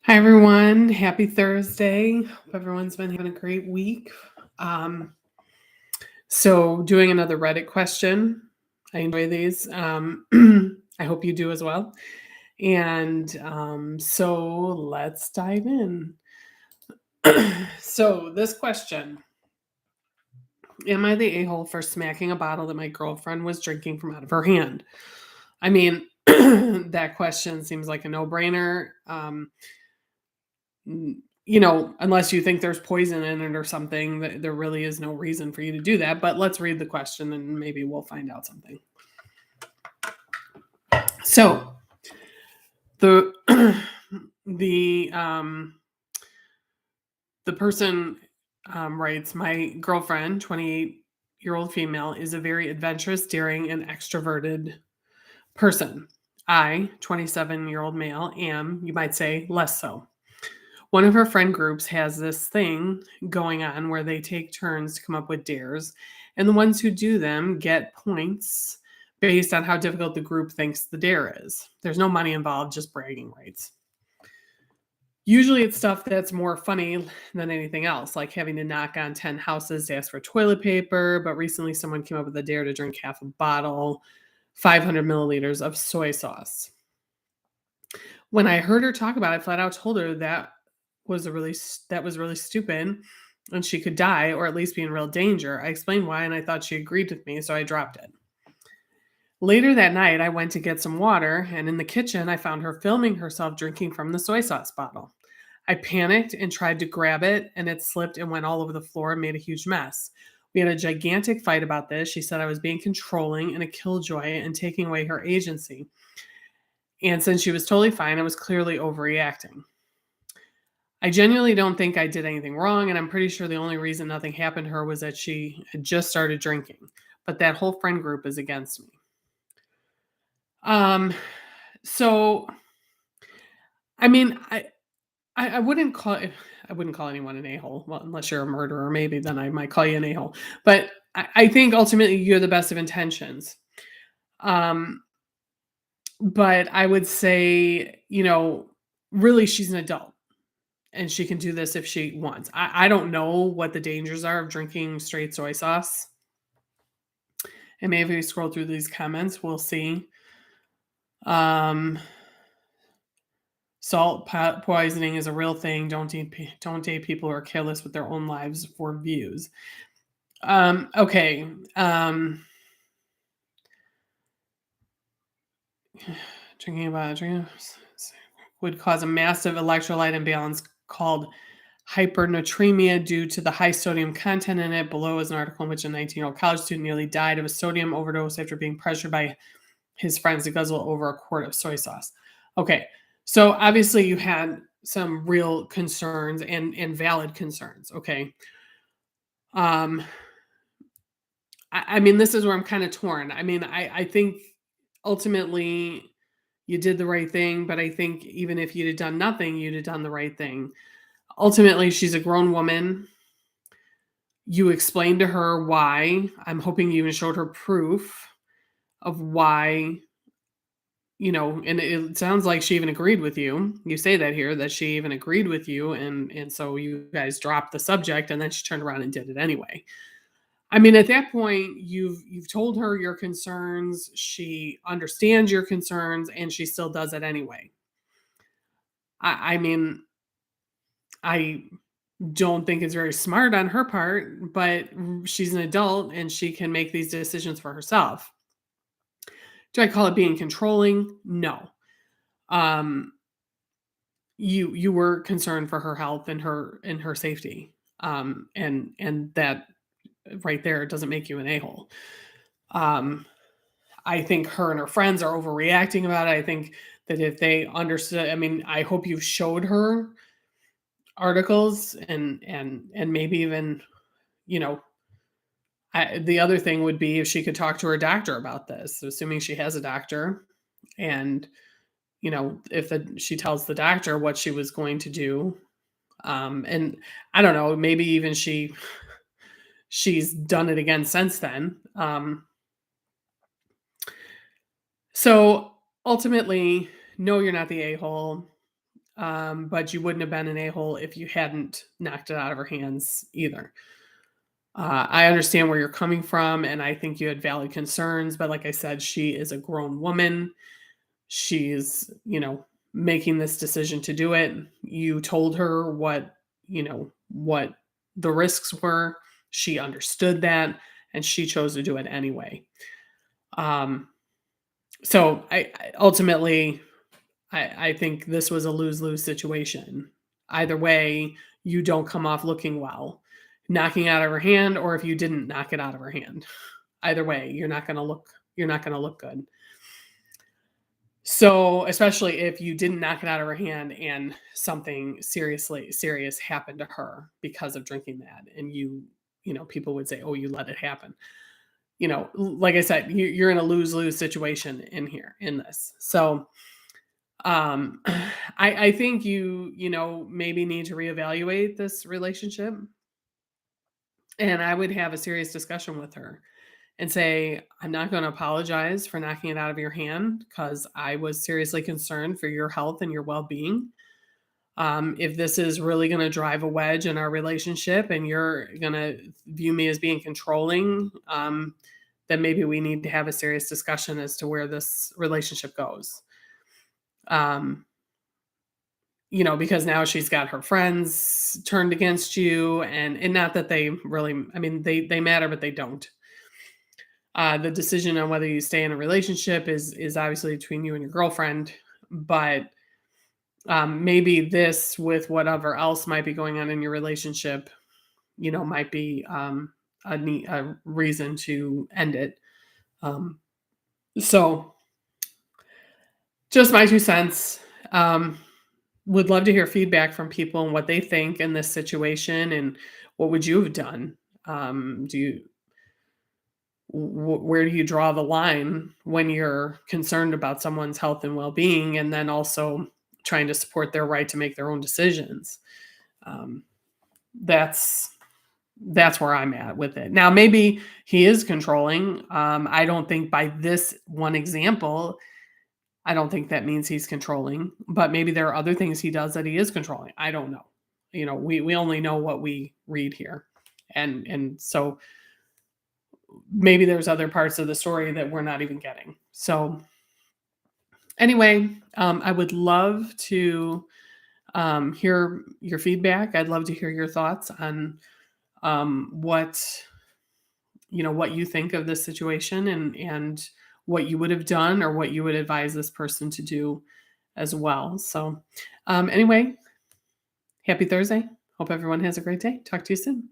Hi, everyone. Happy Thursday. Hope everyone's been having a great week. Um, doing another Reddit question. I enjoy these. I hope you do as well. Let's dive in. This question: Am I the a hole for smacking a bottle that my girlfriend was drinking from out of her hand? I mean, that question seems like a no brainer. Unless you think there's poison in it or something, there really is no reason for you to do that. But let's read the question and maybe we'll find out something. So the the the person writes, my girlfriend, 28-year-old female, is a very adventurous, daring, and extroverted person. I, 27-year-old male, am, you might say, less so. One of her friend groups has this thing going on where they take turns to come up with dares, and the ones who do them get points based on how difficult the group thinks the dare is. There's no money involved, just bragging rights. Usually it's stuff that's more funny than anything else, like having to knock on 10 houses to ask for toilet paper, but recently someone came up with a dare to drink half a bottle, 500 milliliters of soy sauce. When I heard her talk about it, I flat out told her that was really stupid and she could die or at least be in real danger. I explained why and I thought she agreed with me, so I dropped it. Later that night, I went to get some water, and in the kitchen, I found her filming herself drinking from the soy sauce bottle. I panicked and tried to grab it, and it slipped and went all over the floor and made a huge mess. We had a gigantic fight about this. She said I was being controlling and a killjoy and taking away her agency. And since she was totally fine, I was clearly overreacting. I genuinely don't think I did anything wrong, and I'm pretty sure the only reason nothing happened to her was that she had just started drinking. But that whole friend group is against me. Um, so I mean, I wouldn't call I wouldn't call anyone an a-hole. Well, unless you're a murderer, maybe then I might call you an a-hole. But I think ultimately you're the best of intentions. Um, but I would say, really she's an adult and she can do this if she wants. I don't know what the dangers are of drinking straight soy sauce. And maybe if we scroll through these comments, we'll see. Um, Salt poisoning is a real thing. Don't date people who are careless with their own lives for views. Okay. Drinking would cause a massive electrolyte imbalance called hypernatremia due to the high sodium content in it. Below is an article in which a 19-year-old college student nearly died of a sodium overdose after being pressured by his friends to guzzle over a quart of soy sauce. Okay, so obviously you had some real concerns and valid concerns. Okay, um, I mean this is where I'm kind of torn. I mean I think ultimately you did the right thing, but I think even if you'd have done nothing, you'd have done the right thing. Ultimately, she's a grown woman. You explained to her why. I'm hoping you even showed her proof of why, and it sounds like she even agreed with you. You say that here, that she even agreed with you, and so you guys dropped the subject, and then she turned around and did it anyway. I mean, at that point, you've told her your concerns. She understands your concerns, and she still does it anyway. I mean, I don't think it's very smart on her part, but she's an adult and she can make these decisions for herself. Do I call it being controlling? No. Um, you were concerned for her health and her safety. And that right there doesn't make you an a-hole. I think her and her friends are overreacting about it. I think that if they understood, I mean, I hope you showed her articles and maybe even, you know, the other thing would be if she could talk to her doctor about this, assuming she has a doctor, and if she tells the doctor what she was going to do, and I don't know, maybe even she's done it again since then. So ultimately, no, you're not the a hole. but you wouldn't have been an a-hole if you hadn't knocked it out of her hands either. I understand where you're coming from, and I think you had valid concerns, but like I said, she is a grown woman. She's, making this decision to do it. You told her what the risks were. She understood that, and she chose to do it anyway. Um, so ultimately, I think this was a lose lose situation. Either way, you don't come off looking well, knocking out of her hand, or if you didn't knock it out of her hand. Either way, you're not gonna look good. So, especially if you didn't knock it out of her hand and something seriously serious happened to her because of drinking that, and people would say, "Oh, you let it happen." Like I said, you're in a lose lose situation in this. So, I think you maybe need to reevaluate this relationship, and I would have a serious discussion with her and say, I'm not going to apologize for knocking it out of your hand because I was seriously concerned for your health and your well being. If this is really going to drive a wedge in our relationship and you're going to view me as being controlling, then maybe we need to have a serious discussion as to where this relationship goes. Um, because now she's got her friends turned against you, and not that they really, I mean, they matter, but they don't. The decision on whether you stay in a relationship is obviously between you and your girlfriend, but maybe this, with whatever else might be going on in your relationship, might be a reason to end it. So, just my 2 cents. Would love to hear feedback from people and what they think in this situation, and what would you have done? Do you where do you draw the line when you're concerned about someone's health and well-being, and then also trying to support their right to make their own decisions? um, that's that's where I'm at with it. Now, maybe he is controlling. I don't think by this one example, I don't think that means he's controlling, but maybe there are other things he does that he is controlling. I don't know. We only know what we read here, and so maybe there's other parts of the story that we're not even getting. So anyway, I would love to hear your feedback. I'd love to hear your thoughts on what you think of this situation, and what you would have done or what you would advise this person to do as well. So anyway, happy Thursday. Hope everyone has a great day. Talk to you soon.